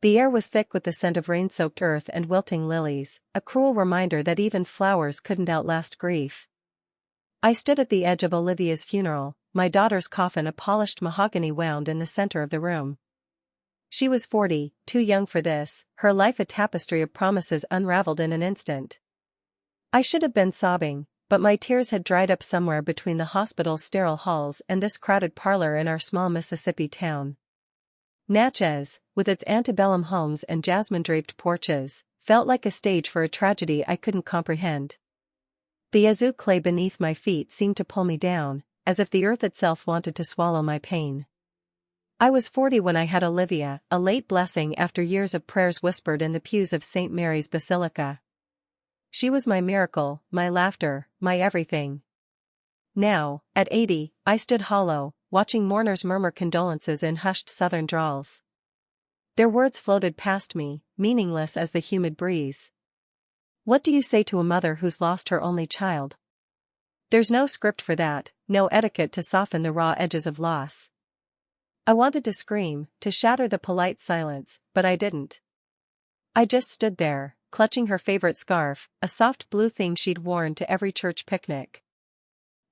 The air was thick with the scent of rain-soaked earth and wilting lilies, a cruel reminder that even flowers couldn't outlast grief. I stood at the edge of Olivia's funeral, my daughter's coffin a polished mahogany wound in the center of the room. She was 40, too young for this, her life a tapestry of promises unraveled in an instant. I should have been sobbing, but my tears had dried up somewhere between the hospital's sterile halls and this crowded parlor in our small Mississippi town. Natchez, with its antebellum homes and jasmine-draped porches, felt like a stage for a tragedy I couldn't comprehend. The azure clay beneath my feet seemed to pull me down, as if the earth itself wanted to swallow my pain. I was 40 when I had Olivia, a late blessing after years of prayers whispered in the pews of St. Mary's Basilica. She was my miracle, my laughter, my everything. Now, at 80, I stood hollow, watching mourners murmur condolences in hushed southern drawls. Their words floated past me, meaningless as the humid breeze. What do you say to a mother who's lost her only child? There's no script for that, no etiquette to soften the raw edges of loss. I wanted to scream, to shatter the polite silence, but I didn't. I just stood there, clutching her favorite scarf, a soft blue thing she'd worn to every church picnic.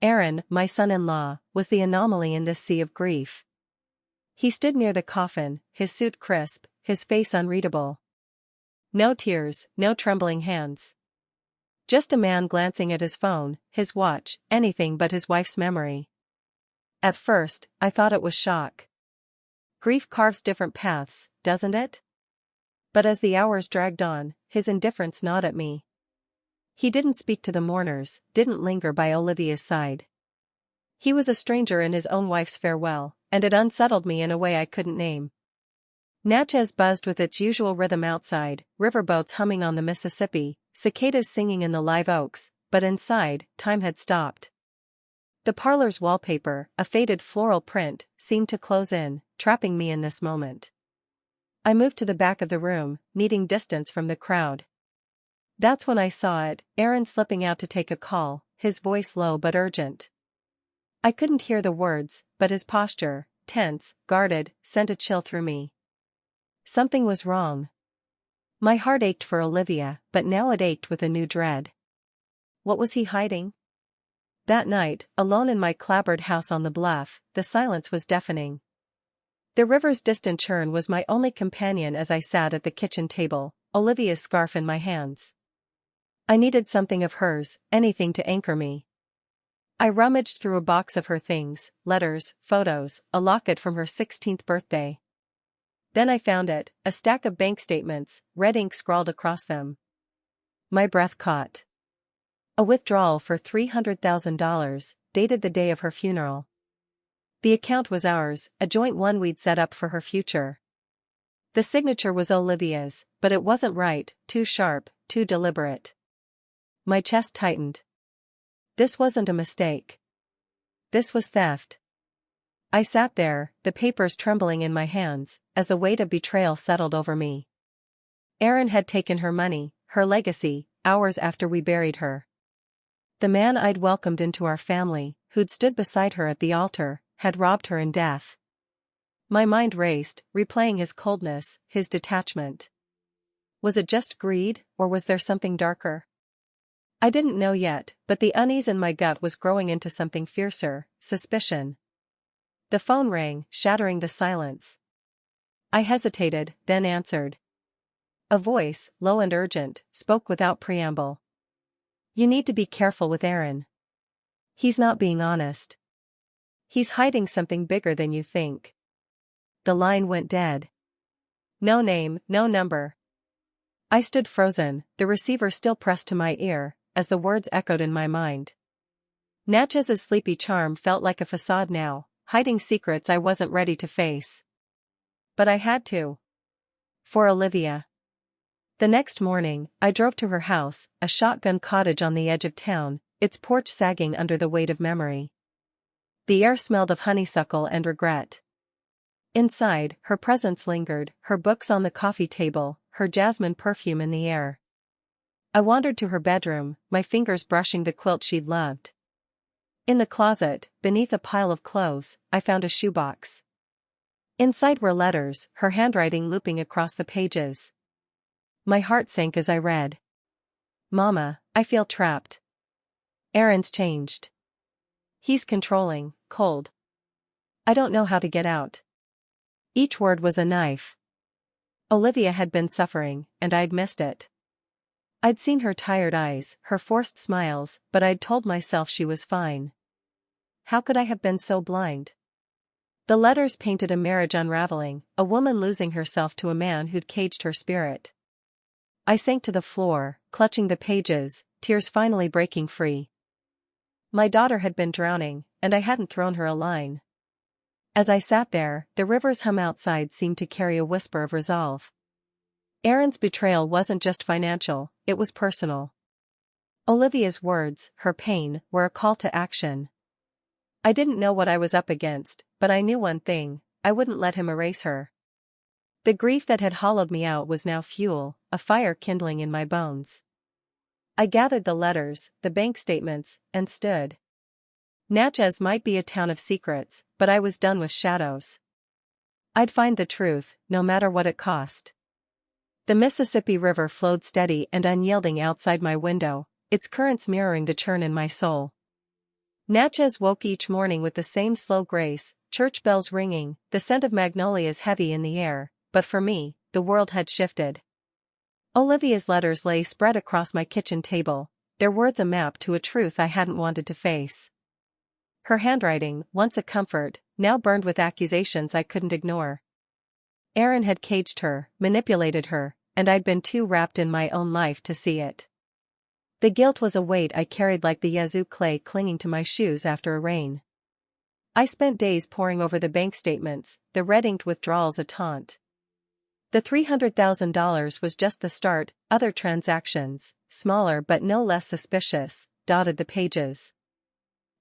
Aaron, my son-in-law, was the anomaly in this sea of grief. He stood near the coffin, his suit crisp, his face unreadable. No tears, no trembling hands. Just a man glancing at his phone, his watch, anything but his wife's memory. At first, I thought it was shock. Grief carves different paths, doesn't it? But as the hours dragged on, his indifference gnawed at me. He didn't speak to the mourners, didn't linger by Olivia's side. He was a stranger in his own wife's farewell, and it unsettled me in a way I couldn't name. Natchez buzzed with its usual rhythm outside, riverboats humming on the Mississippi, cicadas singing in the live oaks, but inside, time had stopped. The parlor's wallpaper, a faded floral print, seemed to close in, trapping me in this moment. I moved to the back of the room, needing distance from the crowd. That's when I saw it, Aaron slipping out to take a call, his voice low but urgent. I couldn't hear the words, but his posture, tense, guarded, sent a chill through me. Something was wrong. My heart ached for Olivia, but now it ached with a new dread. What was he hiding? That night, alone in my clapboard house on the bluff, the silence was deafening. The river's distant churn was my only companion as I sat at the kitchen table, Olivia's scarf in my hands. I needed something of hers, anything to anchor me. I rummaged through a box of her things, letters, photos, a locket from her 16th birthday. Then I found it, a stack of bank statements, red ink scrawled across them. My breath caught. A withdrawal for $300,000, dated the day of her funeral. The account was ours, a joint one we'd set up for her future. The signature was Olivia's, but it wasn't right, too sharp, too deliberate. My chest tightened. This wasn't a mistake. This was theft. I sat there, the papers trembling in my hands, as the weight of betrayal settled over me. Aaron had taken her money, her legacy, hours after we buried her. The man I'd welcomed into our family, who'd stood beside her at the altar, had robbed her in death. My mind raced, replaying his coldness, his detachment. Was it just greed, or was there something darker? I didn't know yet, but the unease in my gut was growing into something fiercer, suspicion. The phone rang, shattering the silence. I hesitated, then answered. A voice, low and urgent, spoke without preamble. You need to be careful with Aaron. He's not being honest. He's hiding something bigger than you think. The line went dead. No name, no number. I stood frozen, the receiver still pressed to my ear, as the words echoed in my mind. Natchez's sleepy charm felt like a facade now, hiding secrets I wasn't ready to face. But I had to. For Olivia. The next morning, I drove to her house, a shotgun cottage on the edge of town, its porch sagging under the weight of memory. The air smelled of honeysuckle and regret. Inside, her presence lingered, her books on the coffee table, her jasmine perfume in the air. I wandered to her bedroom, my fingers brushing the quilt she'd loved. In the closet, beneath a pile of clothes, I found a shoebox. Inside were letters, her handwriting looping across the pages. My heart sank as I read. Mama, I feel trapped. Aaron's changed. He's controlling, cold. I don't know how to get out. Each word was a knife. Olivia had been suffering, and I'd missed it. I'd seen her tired eyes, her forced smiles, but I'd told myself she was fine. How could I have been so blind? The letters painted a marriage unraveling, a woman losing herself to a man who'd caged her spirit. I sank to the floor, clutching the pages, tears finally breaking free. My daughter had been drowning, and I hadn't thrown her a line. As I sat there, the river's hum outside seemed to carry a whisper of resolve. Aaron's betrayal wasn't just financial, it was personal. Olivia's words, her pain, were a call to action. I didn't know what I was up against, but I knew one thing: I wouldn't let him erase her. The grief that had hollowed me out was now fuel, a fire kindling in my bones. I gathered the letters, the bank statements, and stood. Natchez might be a town of secrets, but I was done with shadows. I'd find the truth, no matter what it cost. The Mississippi River flowed steady and unyielding outside my window, its currents mirroring the churn in my soul. Natchez woke each morning with the same slow grace, church bells ringing, the scent of magnolias heavy in the air, but for me, the world had shifted. Olivia's letters lay spread across my kitchen table, their words a map to a truth I hadn't wanted to face. Her handwriting, once a comfort, now burned with accusations I couldn't ignore. Aaron had caged her, manipulated her, and I'd been too wrapped in my own life to see it. The guilt was a weight I carried like the yazoo clay clinging to my shoes after a rain. I spent days poring over the bank statements, the red-inked withdrawals a taunt. The $300,000 was just the start, other transactions, smaller but no less suspicious, dotted the pages.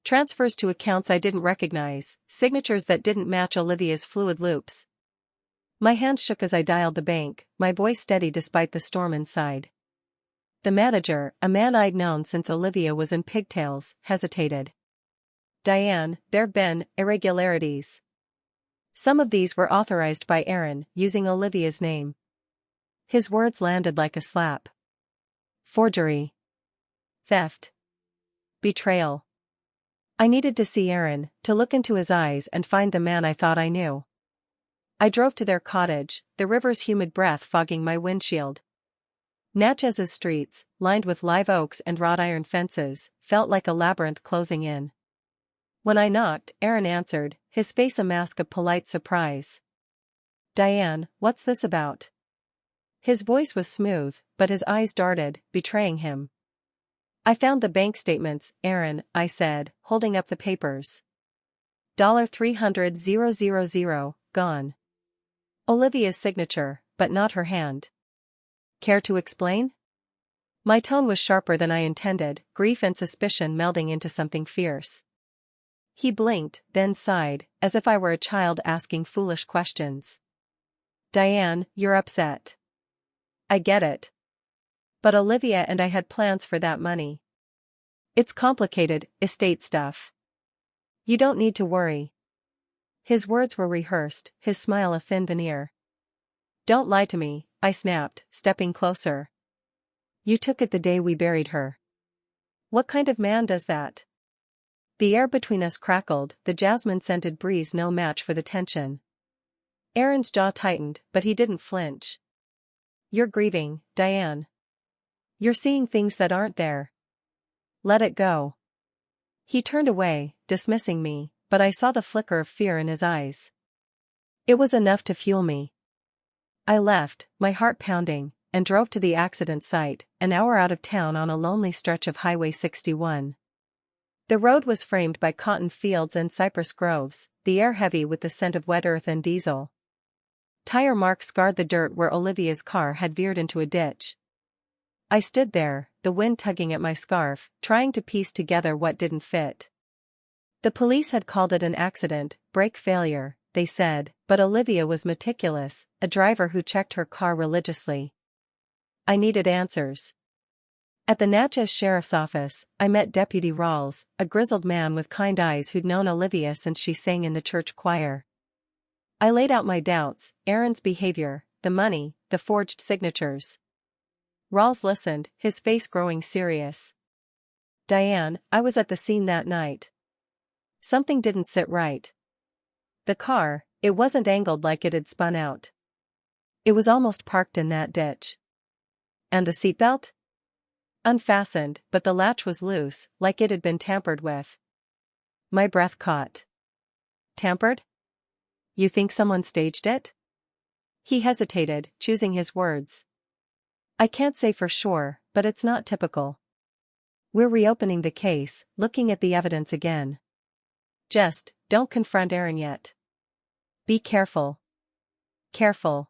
Transfers to accounts I didn't recognize, signatures that didn't match Olivia's fluid loops. My hand shook as I dialed the bank, my voice steady despite the storm inside. The manager, a man I'd known since Olivia was in pigtails, hesitated. "Diane, there've been irregularities. Some of these were authorized by Aaron, using Olivia's name." His words landed like a slap. Forgery. Theft. Betrayal. I needed to see Aaron, to look into his eyes and find the man I thought I knew. I drove to their cottage, the river's humid breath fogging my windshield. Natchez's streets, lined with live oaks and wrought iron fences, felt like a labyrinth closing in. When I knocked, Aaron answered, his face a mask of polite surprise. "Diane, what's this about?" His voice was smooth, but his eyes darted, betraying him. "I found the bank statements, Aaron," I said, holding up the papers. $300,000, gone. Olivia's signature, but not her hand. "Care to explain?" My tone was sharper than I intended, grief and suspicion melding into something fierce. He blinked, then sighed, as if I were a child asking foolish questions. "Diane, you're upset. I get it. But Olivia and I had plans for that money. It's complicated, estate stuff. You don't need to worry." His words were rehearsed, his smile a thin veneer. "Don't lie to me," I snapped, stepping closer. "You took it the day we buried her. What kind of man does that?" The air between us crackled, the jasmine-scented breeze no match for the tension. Aaron's jaw tightened, but he didn't flinch. "You're grieving, Diane. You're seeing things that aren't there. Let it go." He turned away, dismissing me, but I saw the flicker of fear in his eyes. It was enough to fuel me. I left, my heart pounding, and drove to the accident site, an hour out of town on a lonely stretch of Highway 61. The road was framed by cotton fields and cypress groves, the air heavy with the scent of wet earth and diesel. Tire marks scarred the dirt where Olivia's car had veered into a ditch. I stood there, the wind tugging at my scarf, trying to piece together what didn't fit. The police had called it an accident, brake failure, they said, but Olivia was meticulous, a driver who checked her car religiously. I needed answers. At the Natchez Sheriff's Office, I met Deputy Rawls, a grizzled man with kind eyes who'd known Olivia since she sang in the church choir. I laid out my doubts: Aaron's behavior, the money, the forged signatures. Rawls listened, his face growing serious. Diane, I was at the scene that night. Something didn't sit right. The car, it wasn't angled like it had spun out. It was almost parked in that ditch. And the seatbelt? Unfastened, but the latch was loose, like it had been tampered with. My breath caught. Tampered? You think someone staged it? He hesitated, choosing his words. I can't say for sure, but it's not typical. We're reopening the case, looking at the evidence again. Just, don't confront Aaron yet. Be careful. Careful.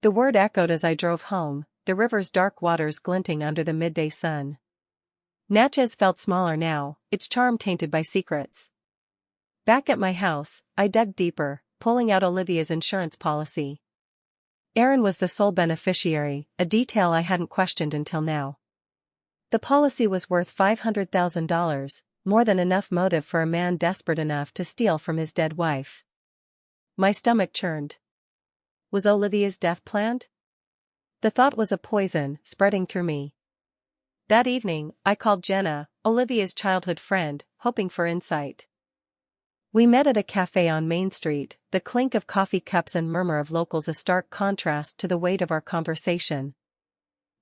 The word echoed as I drove home, the river's dark waters glinting under the midday sun. Natchez felt smaller now, its charm tainted by secrets. Back at my house, I dug deeper, pulling out Olivia's insurance policy. Aaron was the sole beneficiary, a detail I hadn't questioned until now. The policy was worth $500,000, more than enough motive for a man desperate enough to steal from his dead wife. My stomach churned. Was Olivia's death planned? The thought was a poison, spreading through me. That evening, I called Jenna, Olivia's childhood friend, hoping for insight. We met at a cafe on Main Street, the clink of coffee cups and murmur of locals a stark contrast to the weight of our conversation.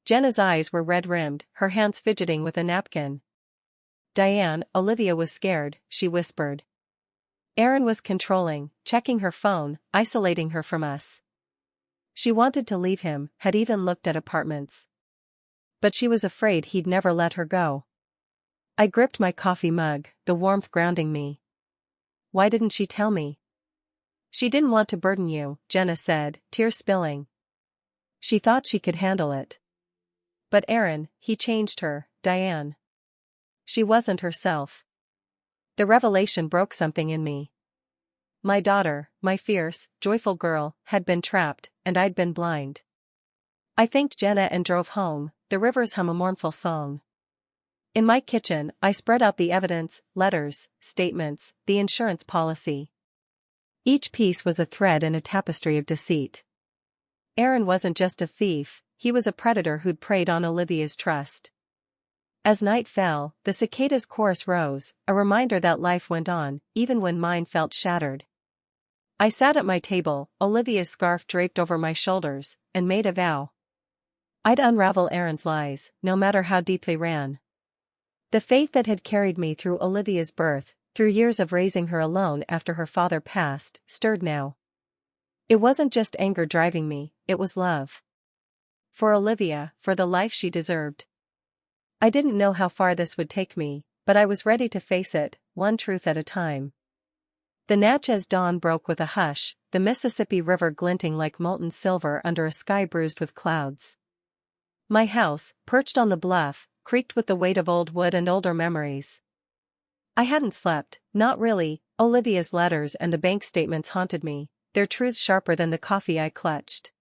Jenna's eyes were red-rimmed, her hands fidgeting with a napkin. Diane, Olivia was scared, she whispered. Aaron was controlling, checking her phone, isolating her from us. She wanted to leave him, had even looked at apartments. But she was afraid he'd never let her go. I gripped my coffee mug, the warmth grounding me. Why didn't she tell me? She didn't want to burden you, Jenna said, tears spilling. She thought she could handle it. But Aaron, he changed her, Diane. She wasn't herself. The revelation broke something in me. My daughter, my fierce, joyful girl, had been trapped, and I'd been blind. I thanked Jenna and drove home, the rivers hum a mournful song. In my kitchen, I spread out the evidence, letters, statements, the insurance policy. Each piece was a thread in a tapestry of deceit. Aaron wasn't just a thief, he was a predator who'd preyed on Olivia's trust. As night fell, the cicadas' chorus rose, a reminder that life went on, even when mine felt shattered. I sat at my table, Olivia's scarf draped over my shoulders, and made a vow. I'd unravel Aaron's lies, no matter how deep they ran. The faith that had carried me through Olivia's birth, through years of raising her alone after her father passed, stirred now. It wasn't just anger driving me, it was love. For Olivia, for the life she deserved. I didn't know how far this would take me, but I was ready to face it, one truth at a time. The Natchez dawn broke with a hush, the Mississippi River glinting like molten silver under a sky bruised with clouds. My house, perched on the bluff, creaked with the weight of old wood and older memories. I hadn't slept, not really. Olivia's letters and the bank statements haunted me, their truths sharper than the coffee I clutched.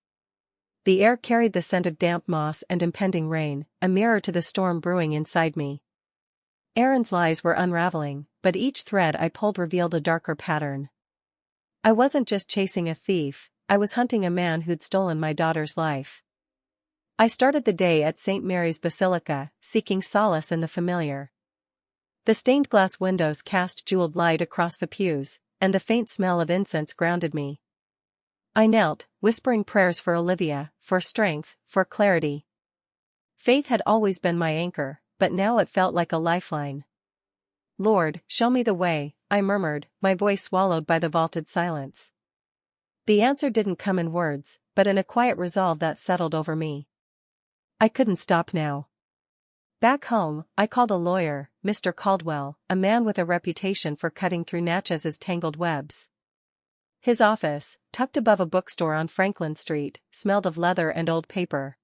The air carried the scent of damp moss and impending rain, a mirror to the storm brewing inside me. Aaron's lies were unraveling, but each thread I pulled revealed a darker pattern. I wasn't just chasing a thief, I was hunting a man who'd stolen my daughter's life. I started the day at St. Mary's Basilica, seeking solace in the familiar. The stained glass windows cast jeweled light across the pews, and the faint smell of incense grounded me. I knelt, whispering prayers for Olivia, for strength, for clarity. Faith had always been my anchor, but now it felt like a lifeline. Lord, show me the way, I murmured, my voice swallowed by the vaulted silence. The answer didn't come in words, but in a quiet resolve that settled over me. I couldn't stop now. Back home, I called a lawyer, Mr. Caldwell, a man with a reputation for cutting through Natchez's tangled webs. His office, tucked above a bookstore on Franklin Street, smelled of leather and old paper.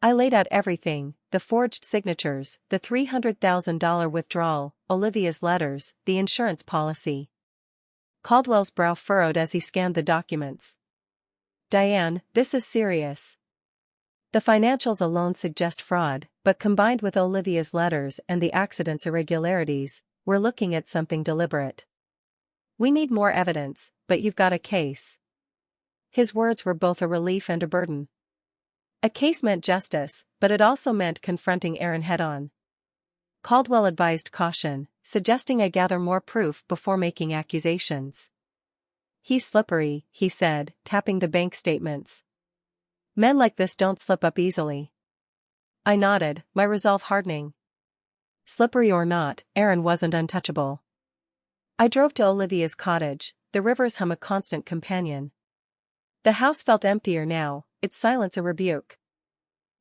I laid out everything, the forged signatures, the $300,000 withdrawal, Olivia's letters, the insurance policy. Caldwell's brow furrowed as he scanned the documents. Diane, this is serious. The financials alone suggest fraud, but combined with Olivia's letters and the accident's irregularities, we're looking at something deliberate. We need more evidence, but you've got a case. His words were both a relief and a burden. A case meant justice, but it also meant confronting Aaron head-on. Caldwell advised caution, suggesting I gather more proof before making accusations. He's slippery, he said, tapping the bank statements. Men like this don't slip up easily. I nodded, my resolve hardening. Slippery or not, Aaron wasn't untouchable. I drove to Olivia's cottage, the river's hum a constant companion. The house felt emptier now, its silence a rebuke.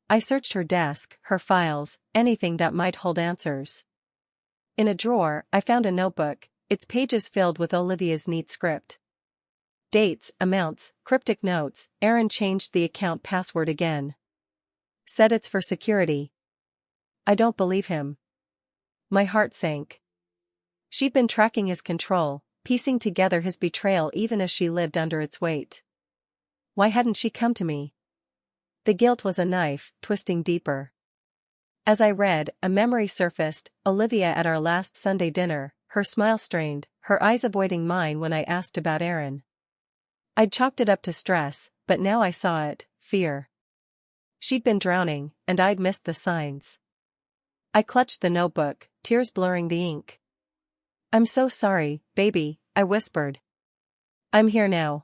I searched her desk, her files, anything that might hold answers. In a drawer, I found a notebook, its pages filled with Olivia's neat script. Dates, amounts, cryptic notes. Aaron changed the account password again. Said it's for security. I don't believe him. My heart sank. She'd been tracking his control, piecing together his betrayal even as she lived under its weight. Why hadn't she come to me? The guilt was a knife, twisting deeper. As I read, a memory surfaced, Olivia at our last Sunday dinner, her smile strained, her eyes avoiding mine when I asked about Aaron. I'd chalked it up to stress, but now I saw it, fear. She'd been drowning, and I'd missed the signs. I clutched the notebook, tears blurring the ink. I'm so sorry, baby, I whispered. I'm here now.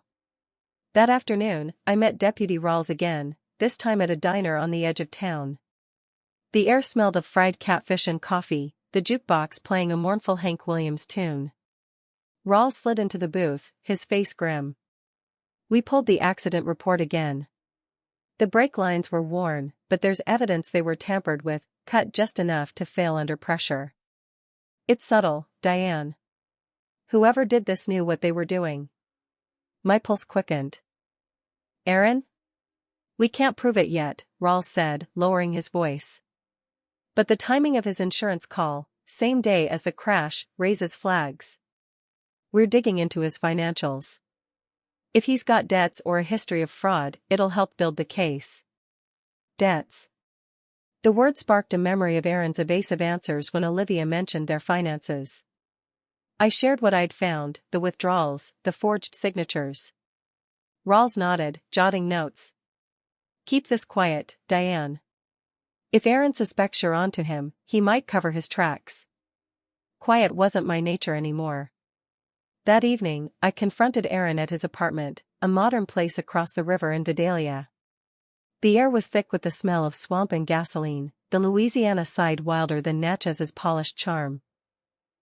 That afternoon, I met Deputy Rawls again, this time at a diner on the edge of town. The air smelled of fried catfish and coffee, the jukebox playing a mournful Hank Williams tune. Rawls slid into the booth, his face grim. We pulled the accident report again. The brake lines were worn, but there's evidence they were tampered with, cut just enough to fail under pressure. It's subtle, Diane. Whoever did this knew what they were doing. My pulse quickened. Aaron? We can't prove it yet, Rawls said, lowering his voice. But the timing of his insurance call, same day as the crash, raises flags. We're digging into his financials. If he's got debts or a history of fraud, it'll help build the case. Debts. The word sparked a memory of Aaron's evasive answers when Olivia mentioned their finances. I shared what I'd found, the withdrawals, the forged signatures. Rawls nodded, jotting notes. Keep this quiet, Diane. If Aaron suspects you're onto him, he might cover his tracks. Quiet wasn't my nature anymore. That evening, I confronted Aaron at his apartment, a modern place across the river in Vidalia. The air was thick with the smell of swamp and gasoline, the Louisiana side wilder than Natchez' polished charm.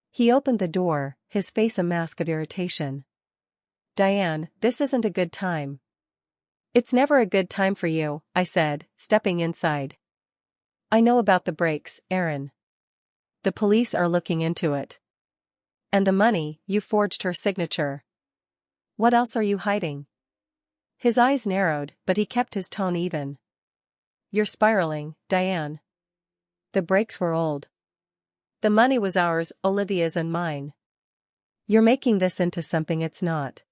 He opened the door, his face a mask of irritation. Diane, this isn't a good time. It's never a good time for you, I said, stepping inside. I know about the brakes, Aaron. The police are looking into it. And the money, you forged her signature. What else are you hiding? His eyes narrowed, but he kept his tone even. You're spiraling, Diane. The brakes were old. The money was ours, Olivia's and mine. You're making this into something it's not.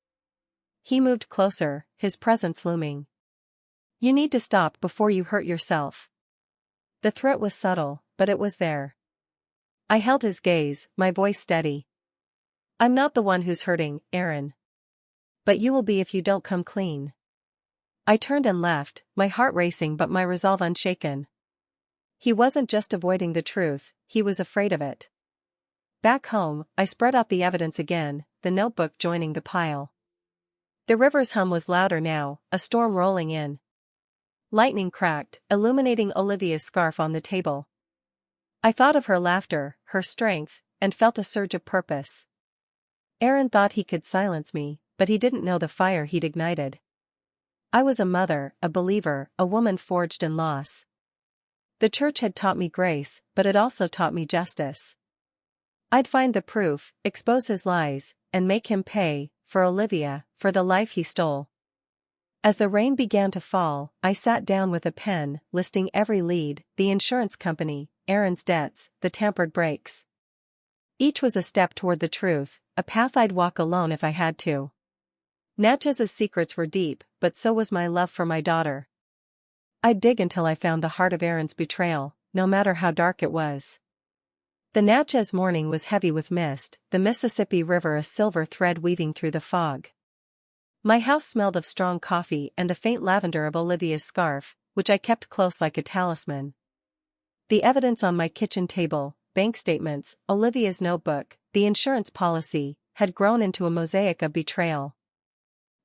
He moved closer, his presence looming. You need to stop before you hurt yourself. The threat was subtle, but it was there. I held his gaze, my voice steady. I'm not the one who's hurting, Aaron. But you will be if you don't come clean. I turned and left, my heart racing but my resolve unshaken. He wasn't just avoiding the truth, he was afraid of it. Back home, I spread out the evidence again, the notebook joining the pile. The river's hum was louder now, a storm rolling in. Lightning cracked, illuminating Olivia's scarf on the table. I thought of her laughter, her strength, and felt a surge of purpose. Aaron thought he could silence me, but he didn't know the fire he'd ignited. I was a mother, a believer, a woman forged in loss. The church had taught me grace, but it also taught me justice. I'd find the proof, expose his lies, and make him pay, for Olivia, for the life he stole. As the rain began to fall, I sat down with a pen, listing every lead, the insurance company, Aaron's debts, the tampered brakes. Each was a step toward the truth, a path I'd walk alone if I had to. Natchez's secrets were deep, but so was my love for my daughter. I'd dig until I found the heart of Aaron's betrayal, no matter how dark it was. The Natchez morning was heavy with mist, the Mississippi River a silver thread weaving through the fog. My house smelled of strong coffee and the faint lavender of Olivia's scarf, which I kept close like a talisman. The evidence on my kitchen table, bank statements, Olivia's notebook, the insurance policy, had grown into a mosaic of betrayal.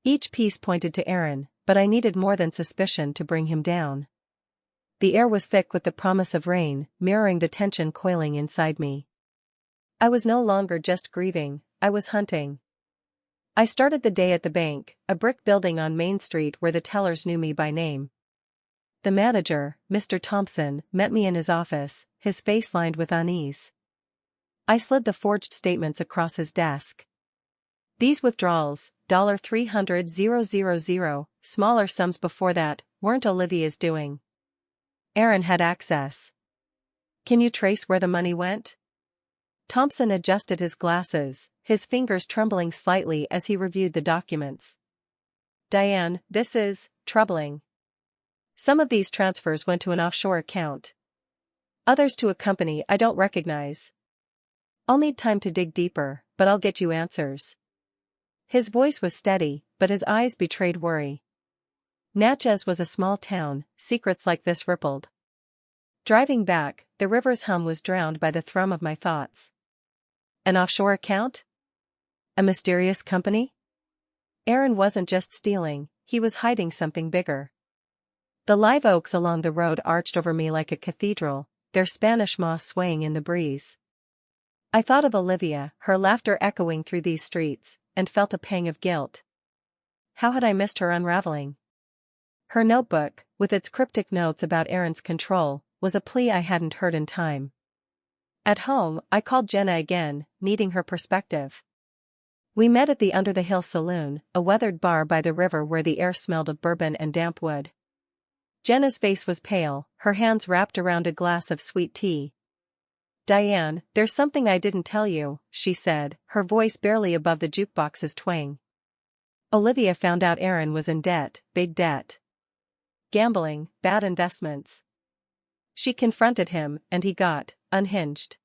Each piece pointed to Aaron, but I needed more than suspicion to bring him down. The air was thick with the promise of rain, mirroring the tension coiling inside me. I was no longer just grieving, I was hunting. I started the day at the bank, a brick building on Main Street where the tellers knew me by name. The manager, Mr. Thompson, met me in his office, his face lined with unease. I slid the forged statements across his desk. These withdrawals, $300,000, smaller sums before that, weren't Olivia's doing. Aaron had access. Can you trace where the money went? Thompson adjusted his glasses, his fingers trembling slightly as he reviewed the documents. Diane, this is troubling. Some of these transfers went to an offshore account. Others to a company I don't recognize. I'll need time to dig deeper, but I'll get you answers. His voice was steady, but his eyes betrayed worry. Natchez was a small town, secrets like this rippled. Driving back, the river's hum was drowned by the thrum of my thoughts. An offshore account? A mysterious company? Aaron wasn't just stealing, he was hiding something bigger. The live oaks along the road arched over me like a cathedral, their Spanish moss swaying in the breeze. I thought of Olivia, her laughter echoing through these streets, and felt a pang of guilt. How had I missed her unraveling? Her notebook, with its cryptic notes about Aaron's control, was a plea I hadn't heard in time. At home, I called Jenna again, needing her perspective. We met at the Under the Hill Saloon, a weathered bar by the river where the air smelled of bourbon and damp wood. Jenna's face was pale, her hands wrapped around a glass of sweet tea. Diane, there's something I didn't tell you, she said, her voice barely above the jukebox's twang. Olivia found out Aaron was in debt, big debt. Gambling, bad investments. She confronted him, and he got unhinged.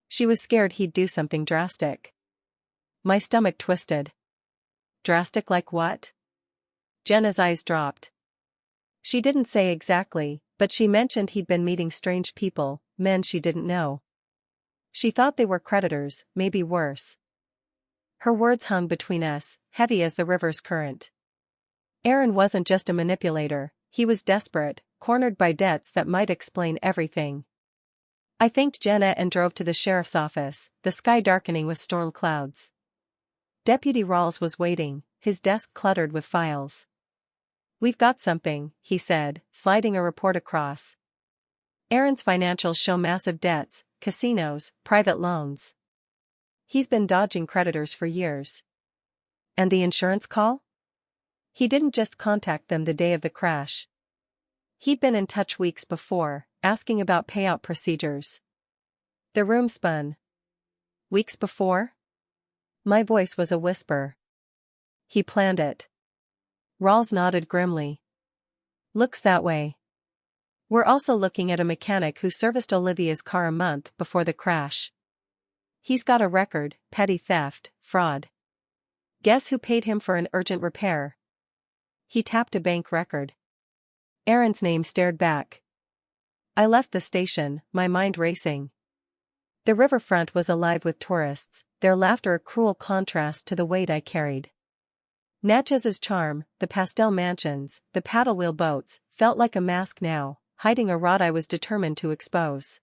She was scared he'd do something drastic. My stomach twisted. Drastic like what? Jenna's eyes dropped. She didn't say exactly, but she mentioned he'd been meeting strange people, men she didn't know. She thought they were creditors, maybe worse. Her words hung between us, heavy as the river's current. Aaron wasn't just a manipulator, he was desperate, cornered by debts that might explain everything. I thanked Jenna and drove to the sheriff's office, the sky darkening with storm clouds. Deputy Rawls was waiting, his desk cluttered with files. We've got something, he said, sliding a report across. Aaron's financials show massive debts, casinos, private loans. He's been dodging creditors for years. And the insurance call? He didn't just contact them the day of the crash. He'd been in touch weeks before, asking about payout procedures. The room spun. Weeks before? My voice was a whisper. He planned it. Rawls nodded grimly. Looks that way. We're also looking at a mechanic who serviced Olivia's car a month before the crash. He's got a record, petty theft, fraud. Guess who paid him for an urgent repair? He tapped a bank record. Aaron's name stared back. I left the station, my mind racing. The riverfront was alive with tourists, their laughter a cruel contrast to the weight I carried. Natchez's charm, the pastel mansions, the paddle-wheel boats, felt like a mask now, hiding a rot I was determined to expose.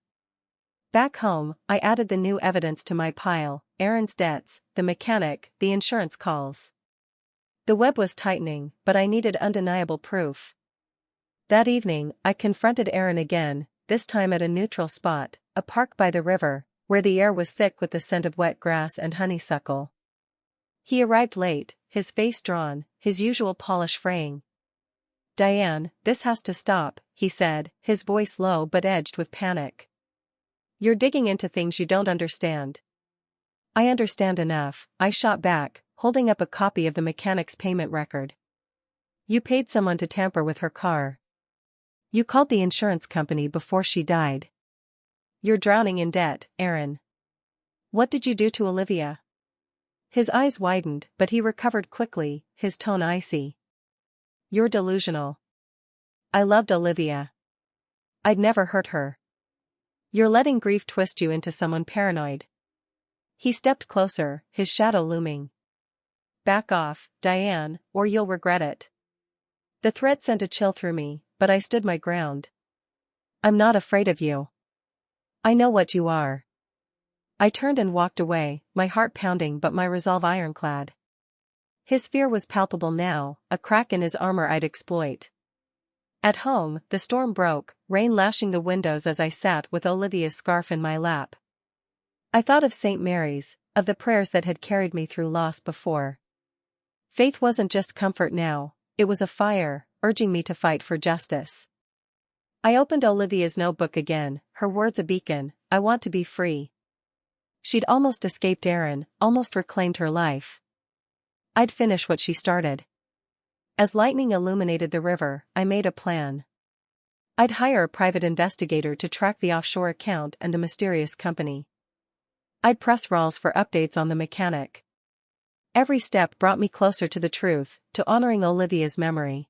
Back home, I added the new evidence to my pile, Aaron's debts, the mechanic, the insurance calls. The web was tightening, but I needed undeniable proof. That evening, I confronted Aaron again, this time at a neutral spot, a park by the river, where the air was thick with the scent of wet grass and honeysuckle. He arrived late, his face drawn, his usual polish fraying. Diane, this has to stop, he said, his voice low but edged with panic. You're digging into things you don't understand. I understand enough, I shot back, holding up a copy of the mechanic's payment record. You paid someone to tamper with her car. You called the insurance company before she died. You're drowning in debt, Aaron. What did you do to Olivia? His eyes widened, but he recovered quickly, his tone icy. You're delusional. I loved Olivia. I'd never hurt her. You're letting grief twist you into someone paranoid. He stepped closer, his shadow looming. Back off, Diane, or you'll regret it. The threat sent a chill through me, but I stood my ground. I'm not afraid of you. I know what you are. I turned and walked away, my heart pounding but my resolve ironclad. His fear was palpable now, a crack in his armor I'd exploit. At home, the storm broke, rain lashing the windows as I sat with Olivia's scarf in my lap. I thought of St. Mary's, of the prayers that had carried me through loss before. Faith wasn't just comfort now, it was a fire, urging me to fight for justice. I opened Olivia's notebook again, her words a beacon, I want to be free. She'd almost escaped Aaron, almost reclaimed her life. I'd finish what she started. As lightning illuminated the river, I made a plan. I'd hire a private investigator to track the offshore account and the mysterious company. I'd press Rawls for updates on the mechanic. Every step brought me closer to the truth, to honoring Olivia's memory.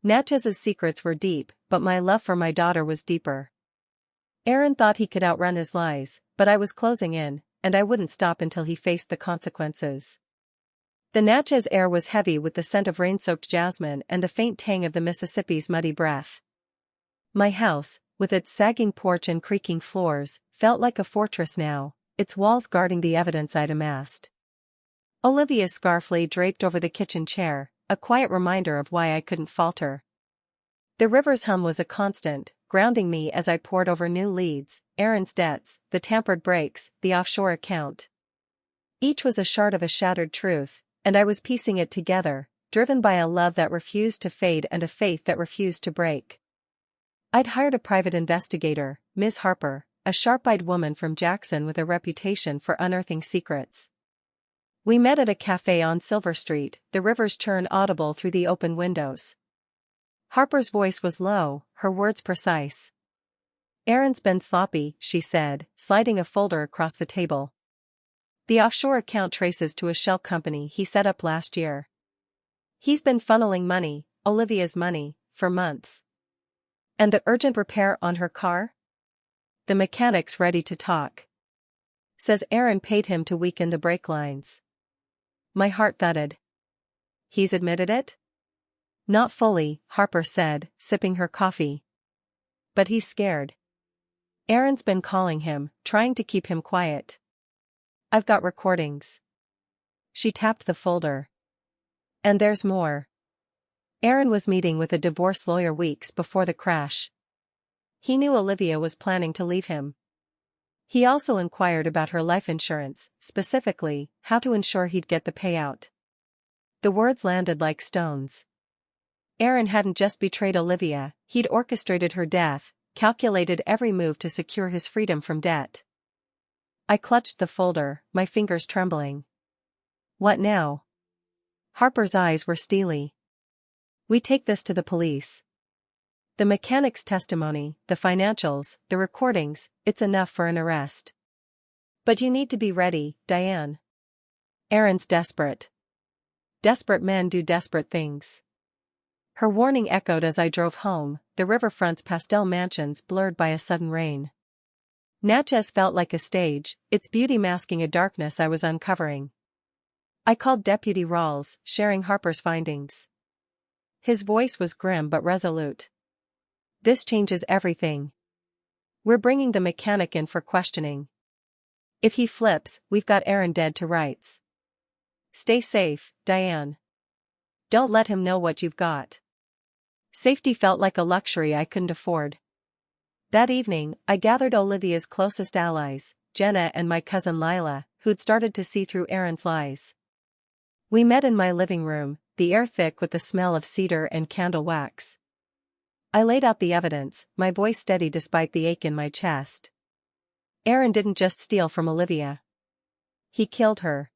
Natchez's secrets were deep, but my love for my daughter was deeper. Aaron thought he could outrun his lies, but I was closing in, and I wouldn't stop until he faced the consequences. The Natchez air was heavy with the scent of rain-soaked jasmine and the faint tang of the Mississippi's muddy breath. My house, with its sagging porch and creaking floors, felt like a fortress now, its walls guarding the evidence I'd amassed. Olivia's scarf lay draped over the kitchen chair, a quiet reminder of why I couldn't falter. The river's hum was a constant, grounding me as I pored over new leads, Aaron's debts, the tampered brakes, the offshore account. Each was a shard of a shattered truth, and I was piecing it together, driven by a love that refused to fade and a faith that refused to break. I'd hired a private investigator, Ms. Harper, a sharp-eyed woman from Jackson with a reputation for unearthing secrets. We met at a cafe on Silver Street, the river's churn audible through the open windows. Harper's voice was low, her words precise. Aaron's been sloppy, she said, sliding a folder across the table. The offshore account traces to a shell company he set up last year. He's been funneling money, Olivia's money, for months. And the urgent repair on her car? The mechanic's ready to talk. Says Aaron paid him to weaken the brake lines. My heart thudded. He's admitted it? Not fully, Harper said, sipping her coffee. But he's scared. Aaron's been calling him, trying to keep him quiet. I've got recordings. She tapped the folder. And there's more. Aaron was meeting with a divorce lawyer weeks before the crash. He knew Olivia was planning to leave him. He also inquired about her life insurance, specifically, how to ensure he'd get the payout. The words landed like stones. Aaron hadn't just betrayed Olivia, he'd orchestrated her death, calculated every move to secure his freedom from debt. I clutched the folder, my fingers trembling. What now? Harper's eyes were steely. We take this to the police. The mechanic's testimony, the financials, the recordings, it's enough for an arrest. But you need to be ready, Diane. Aaron's desperate. Desperate men do desperate things. Her warning echoed as I drove home, the riverfront's pastel mansions blurred by a sudden rain. Natchez felt like a stage, its beauty masking a darkness I was uncovering. I called Deputy Rawls, sharing Harper's findings. His voice was grim but resolute. This changes everything. We're bringing the mechanic in for questioning. If he flips, we've got Aaron dead to rights. Stay safe, Diane. Don't let him know what you've got. Safety felt like a luxury I couldn't afford. That evening, I gathered Olivia's closest allies, Jenna and my cousin Lila, who'd started to see through Aaron's lies. We met in my living room, the air thick with the smell of cedar and candle wax. I laid out the evidence, my voice steady despite the ache in my chest. Aaron didn't just steal from Olivia. He killed her.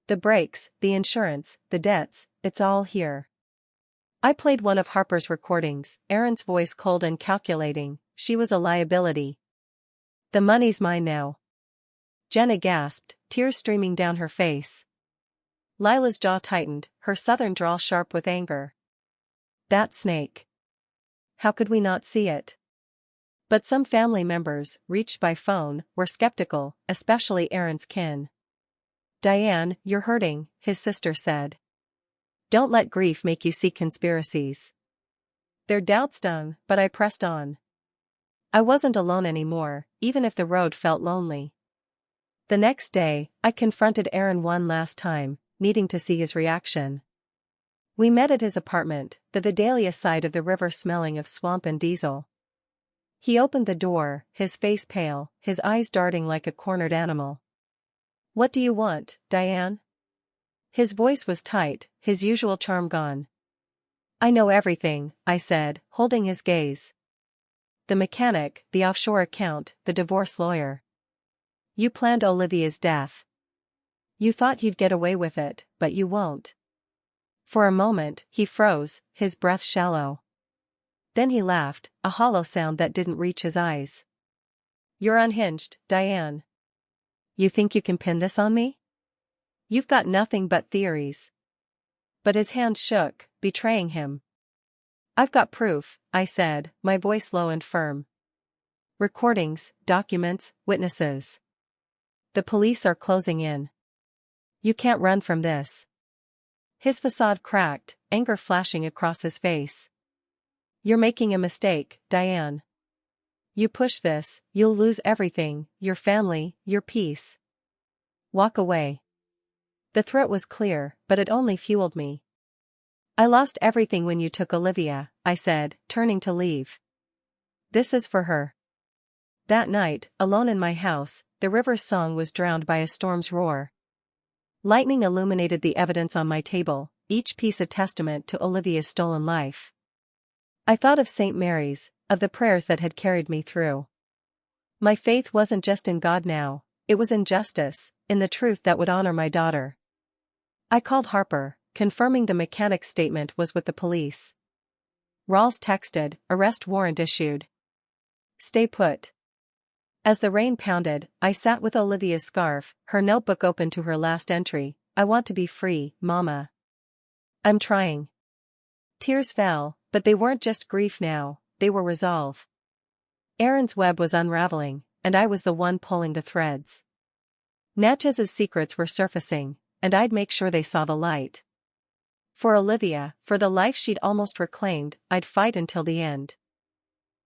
The brakes, the insurance, the debts, it's all here. I played one of Harper's recordings, Aaron's voice cold and calculating, she was a liability. The money's mine now. Jenna gasped, tears streaming down her face. Lila's jaw tightened, her southern drawl sharp with anger. That snake. How could we not see it? But some family members, reached by phone, were skeptical, especially Aaron's kin. Diane, you're hurting, his sister said. Don't let grief make you see conspiracies. Their doubt stung, but I pressed on. I wasn't alone anymore, even if the road felt lonely. The next day, I confronted Aaron one last time, needing to see his reaction. We met at his apartment, the Vidalia side of the river smelling of swamp and diesel. He opened the door, his face pale, his eyes darting like a cornered animal. What do you want, Diane? His voice was tight, his usual charm gone. I know everything, I said, holding his gaze. The mechanic, the offshore account, the divorce lawyer. You planned Olivia's death. You thought you'd get away with it, but you won't. For a moment, he froze, his breath shallow. Then he laughed, a hollow sound that didn't reach his eyes. You're unhinged, Diane. You think you can pin this on me? You've got nothing but theories. But his hand shook, betraying him. I've got proof, I said, my voice low and firm. Recordings, documents, witnesses. The police are closing in. You can't run from this. His facade cracked, anger flashing across his face. You're making a mistake, Diane. You push this, you'll lose everything, your family, your peace. Walk away. The threat was clear, but it only fueled me. I lost everything when you took Olivia, I said, turning to leave. This is for her. That night, alone in my house, the river's song was drowned by a storm's roar. Lightning illuminated the evidence on my table, each piece a testament to Olivia's stolen life. I thought of St. Mary's, of the prayers that had carried me through. My faith wasn't just in God now, it was in justice, in the truth that would honor my daughter. I called Harper, confirming the mechanic's statement was with the police. Rawls texted, arrest warrant issued. Stay put. As the rain pounded, I sat with Olivia's scarf, her notebook open to her last entry. I want to be free, Mama. I'm trying. Tears fell, but they weren't just grief now, they were resolve. Aaron's web was unraveling, and I was the one pulling the threads. Natchez's secrets were surfacing, and I'd make sure they saw the light. For Olivia, for the life she'd almost reclaimed, I'd fight until the end.